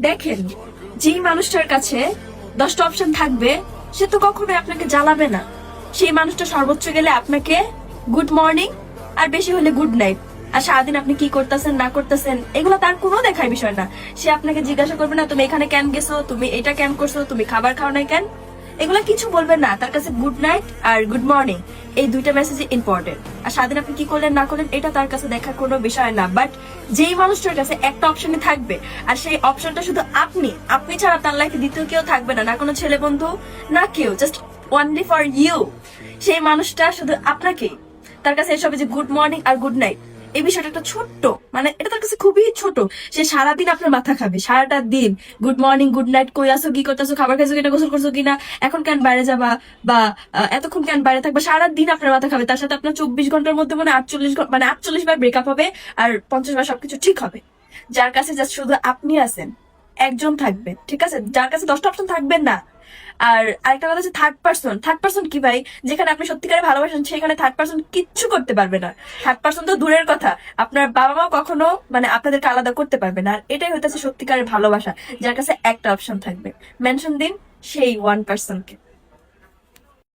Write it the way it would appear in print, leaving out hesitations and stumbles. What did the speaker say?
দেখেন, যেই মানুষটার কাছে 10টা অপশন থাকবে সে তো কখনোই আপনাকে জ্বালাবে না। সেই মানুষটা সর্বোচ্চ গেলে আপনাকে গুড মর্নিং আর বেশি হলে গুড নাইট, আর সারাদিন আপনি কি করতেছেন না করতেছেন এগুলো তার কোনো দেখার বিষয় না। সে আপনাকে জিজ্ঞাসা করবে না তুমি এখানে কেন গেছো, তুমি এটা কেন করছো, তুমি খাবার খাও নাই কেন, এগুলা কিছু বলবেন না। তার কাছে গুড নাইট আর গুড মর্নিং এই দুইটা মেসেজ ইম্পর্টেন্ট। আর সারাদিন আপনি কি করলেন না করলেন এটা তার কাছে দেখার কোনো বিষয় না। বাট যেই মানুষটার কাছে একটা অপশনই থাকবে আর সেই অপশনটা শুধু আপনি, আপনি ছাড়া তার লাইফে দ্বিতীয় কেউ থাকবে না, না কোনো ছেলে বন্ধু না কেউ, জাস্ট ওনলি ফর ইউ, সেই মানুষটা শুধু আপনাকেই। তার কাছে এসব যে গুড মর্নিং আর গুড নাইট এই বিষয়টা একটা ছোট্ট, মানে এটা তার কাছে খুবই ছোট। সে সারাদিন আপনার মাথা খাবে, সারাটা দিন গুড মর্নিং গুড নাইট, কই আসো, কি করতেছো, খাবার খাইছো কিনা, গোসল করছো কিনা, এখন কেন বাইরে যাবা, বা এতক্ষণ কেন বাইরে থাকবা, সারাদিন আপনার মাথা খাবে। তার সাথে আপনার 24 ঘন্টার মধ্যে মানে 48 বার ব্রেকআপ হবে আর 50 বার সবকিছু ঠিক হবে। যার কাছে জাস্ট শুধু আপনি আছেন, একজন থাকবেন, ঠিক আছে, যার কাছে 10টা অপশন থাকবেন না। আর আরেকটা কথা হচ্ছে থার্ড পার্সন। থার্ড পার্সন কি ভাই? যেখানে আপনি সত্যিকারে ভালোবাসেন সেখানে থার্ড পার্সন কিচ্ছু করতে পারবে না। থার্ড পার্সন তো দূরের কথা, আপনার বাবা মাও কখনো মানে আপনাদেরকে আলাদা করতে পারবে না। আর এটাই হইতেছে সত্যিকারের ভালোবাসা, যার কাছে একটা অপশন থাকবে। মেনশন দিন সেই 1 পার্সনকে।